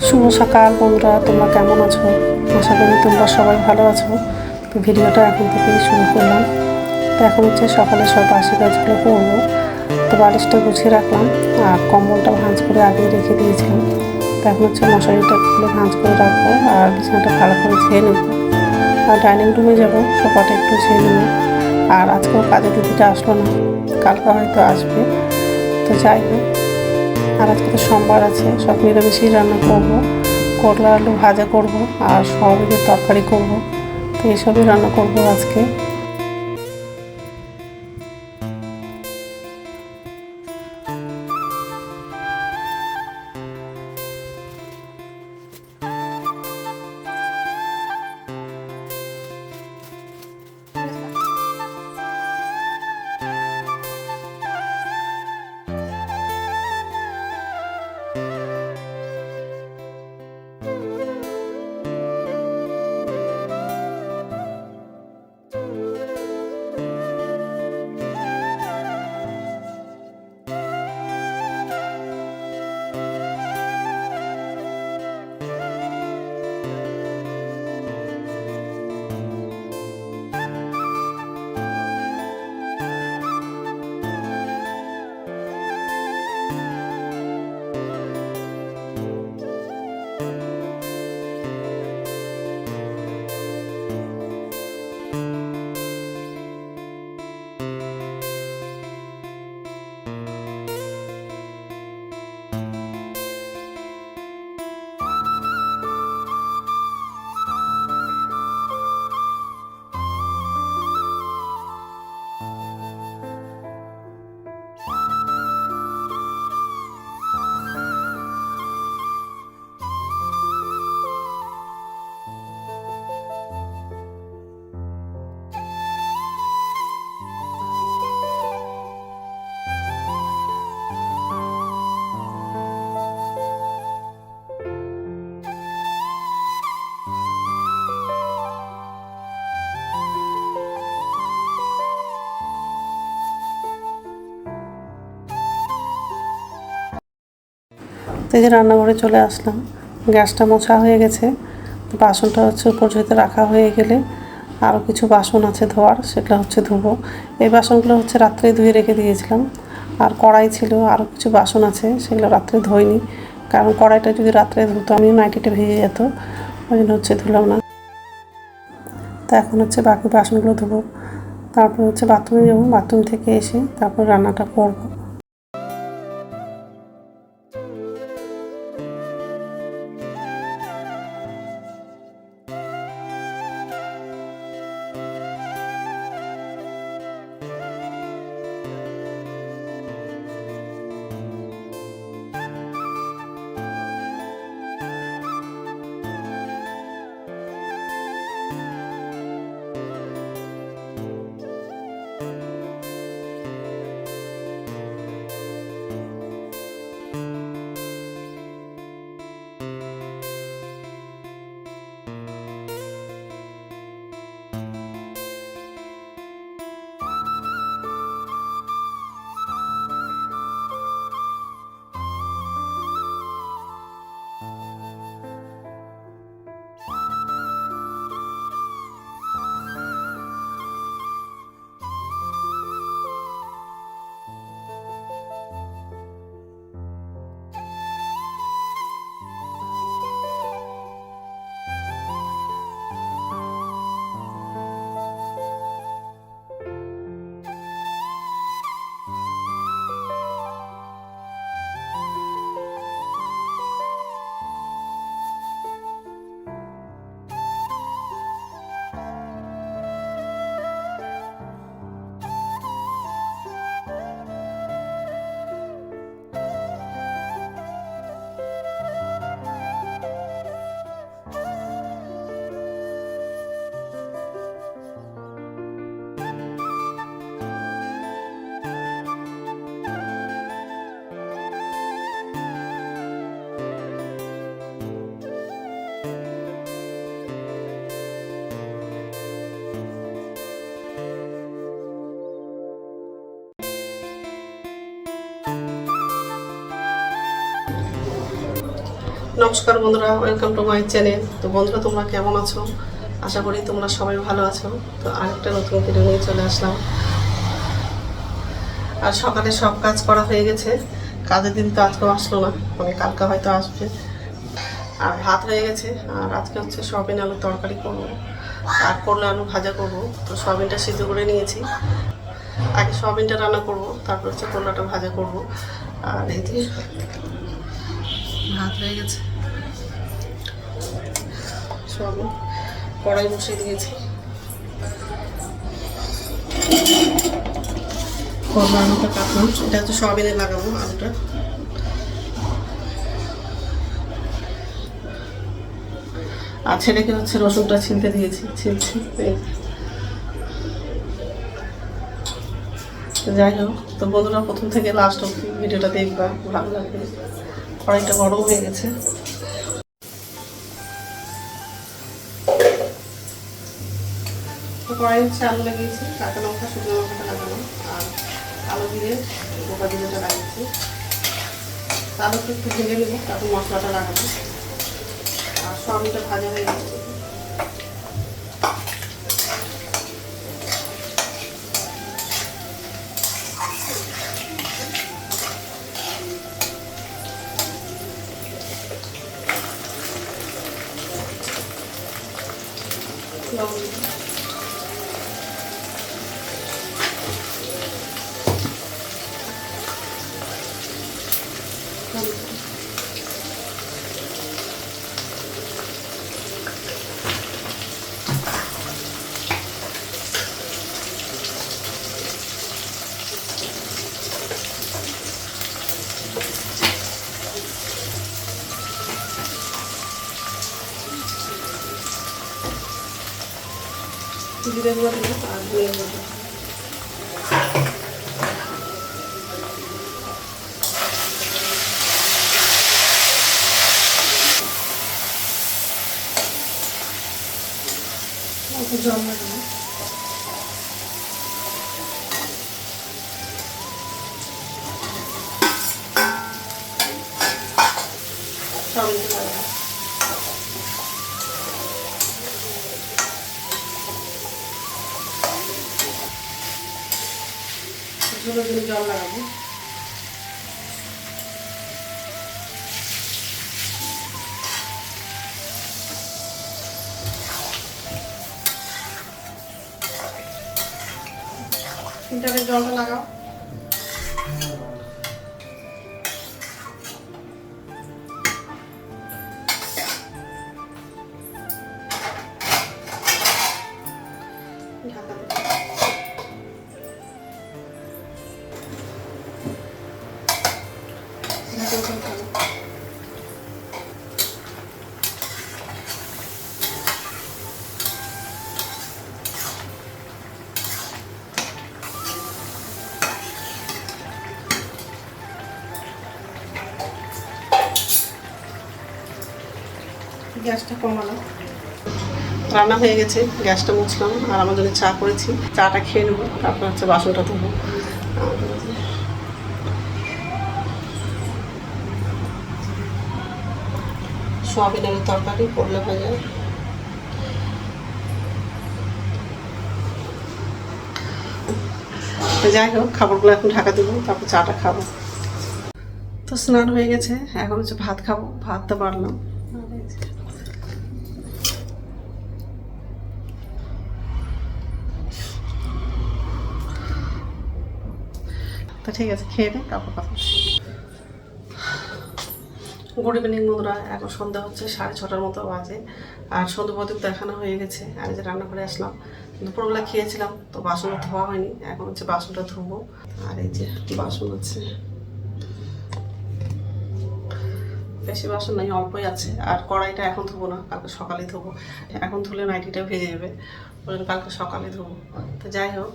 শুভ সকাল বন্ধুরা, তোমরা কেমন আছো? আশা করি তোমরা সবাই ভালো আছো। তো ভিডিওটা এখন থেকেই শুরু করলাম। তো এখন হচ্ছে সকালে সব বাসি কাজগুলো করবো। তো বালিশটা গুছিয়ে রাখলাম আর কম্বলটা ভাঁজ করে আগেই রেখে দিয়েছিলাম। তো এখন হচ্ছে মশারিটা খুলে ভাঁজ করে রাখবো আর বিছানাটা ভালো করে ঝেয়ে নেবো। আর ডাইনিং রুমে যাবো, সোফাটা একটু ঝেয়ে নেবো। আর আজকেও কাজে দিদিটা আসলো না, কালকে হয়তো আসবে। তো যাই হোক, আর আজকে তো সোমবার আছে, সব নিরামিষই রান্না করবো। করলা আলু ভাজা করব আর সয়াবিনের তরকারি করব। তো এসবই রান্না করব আজকে। তো এই যে রান্নাঘরে চলে আসলাম, গ্যাসটা মোছা হয়ে গেছে। তো বাসনটা হচ্ছে উপর ঝুঁতে রাখা হয়ে গেলে আরও কিছু বাসন আছে ধোয়ার, সেটা হচ্ছে ধুবো। এই বাসনগুলো হচ্ছে রাত্রে ধুয়ে রেখে দিয়েছিলাম। আর কড়াই ছিল, আরও কিছু বাসন আছে, সেগুলো রাত্রে ধোয়নি। কারণ কড়াইটা যদি রাত্রে ধুতো আমি নাইটিটা ভেজে যেত, ওই জন্য হচ্ছে ধুলাম না। তো এখন হচ্ছে বাকি বাসনগুলো ধুবো, তারপর হচ্ছে বাথরুমে যাবো, বাথরুম থেকে এসে তারপর রান্নাটা করবো। নমস্কার বন্ধুরা, ওয়েলকাম টু মাই চ্যানেল। তো বন্ধুরা, তোমরা কেমন আছো? আশা করি তোমরা সবাই ভালো আছো। তো আরেকটা নতুন ভিডিও নিয়ে চলে আসলাম। আর সকালে সব কাজ করা হয়ে গেছে। কাজের দিন তো আজকেও আসলো না, মানে কালকে হয়তো আসবে। আর ভাত হয়ে গেছে। আর আজকে হচ্ছে সয়াবিন আলুর তরকারি করবো আর করলা আলু ভাজা করবো। তো সয়াবিনটা সিদ্ধ করে নিয়েছি। আগে সয়াবিনটা রান্না করবো, তারপর হচ্ছে করলাটা ভাজা করবো। আর এই যে ভাত হয়ে গেছে, সয়াবিন কড়াই বসিয়ে দিয়েছি। করলা আলুটা কাটলাম, এটা হচ্ছে সয়াবিনে লাগাবো আলুটা। আর ছেলেকে হচ্ছে রসুনটা ছিলতে দিয়েছি, ছিলছি। যাই হোক, তো বন্ধুরা প্রথম থেকে লাস্ট অব্দি ভিডিওটা দেখবা, ভালো লাগবে। কড়াইটা গরম হয়ে গেছে। তো কড়াই হচ্ছে আলু লাগিয়েছি, কাঁচা লঙ্কা শুকনো লঙ্কাটা লাগানো, আর আলু দিয়ে গোটা দিলেটা লাগিয়েছি। আলুটা একটু ভেজে নেব, তারপর মশলাটা লাগাবো। আর সয়াবিনটা ভাজা হয়ে গেছে। জিরে গুঁড়ো দিলাম আর ধনিয়া গুঁড়ো। অল্প জল লাগাবো। সয়াবিনটা লাগাবো। ঝোলের জন্য জল লাগাবো। ফিল্টারের জলটা লাগাও। ঢাকা দেবো। গ্যাসটা কমালাম। রান্না হয়ে গেছে, গ্যাসটা মুছলাম। আর আমার জন্য চা করেছি, চাটা খেয়ে নেবো, তারপর হচ্ছে বাসনটা ধোবো। সয়াবিন আলুর তরকারি, করলা ভাজা। যাই হোক, খাবারগুলো এখন ঢাকা দেবো, তারপর চাটা খাবো। তো স্নান হয়ে গেছে, এখন হচ্ছে ভাত খাবো। ভাতটা বাড়লাম। তো ঠিক আছে, খেয়ে নিই, তারপর কথা। গুড ইভিনিং বন্ধুরা, এখন সন্ধ্যা হচ্ছে 6:30 মতো বাজে। আর সন্ধ্যা প্রদীপ দেখানো হয়ে গেছে। আর এই যে রান্না করে আসলাম। দুপুরবেলা খেয়েছিলাম, তো বাসনটা ধোয়া হয়নি, এখন হচ্ছে বাসনটা ধোবো। আর এই যে বাসন আছে, বেশি বাসন নাই, অল্পই আছে। আর কড়াইটা এখন ধোবো না, কালকে সকালে ধোবো। এখন ধুলে নাইটিটা ভেজে যাবে, ওই জন্য কালকে সকালে ধোবো। তো যাই হোক,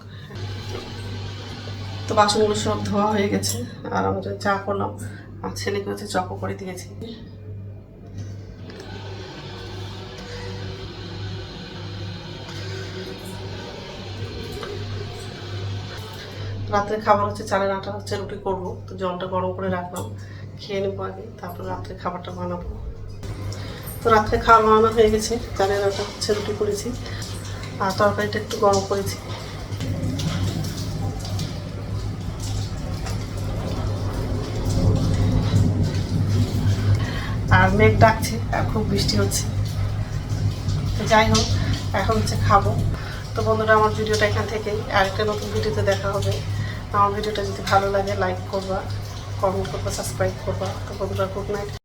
তো বাসনগুলো সব ধোয়া হয়ে গেছে। আর আমি চা করলাম, আর ছেলেকে হচ্ছে চকো করে দিয়েছি। রাত্রে খাবার হচ্ছে চালের আটা হচ্ছে রুটি করবো, তো জলটা গরম করে রাখলাম, খেয়ে নেবো আগে, তারপর রাত্রে খাবারটা বানাবো। তো রাত্রে খাওয়া বানানো হয়ে গেছে, চালের আটা হচ্ছে, রুটি করেছি আর তরকারিটা একটু গরম করেছি। আর মেঘ ডাকছে আর খুব বৃষ্টি হচ্ছে। তো যাই হোক, এখন হচ্ছে খাবো। তো বন্ধুরা, আমার ভিডিওটা এখান থেকেই, আরেকটা নতুন ভিডিওতে দেখা হবে। আমার ভিডিওটা যদি ভালো লাগে লাইক করবা, কমেন্ট করবা, সাবস্ক্রাইব করবা। তো বন্ধুরা, গুড নাইট।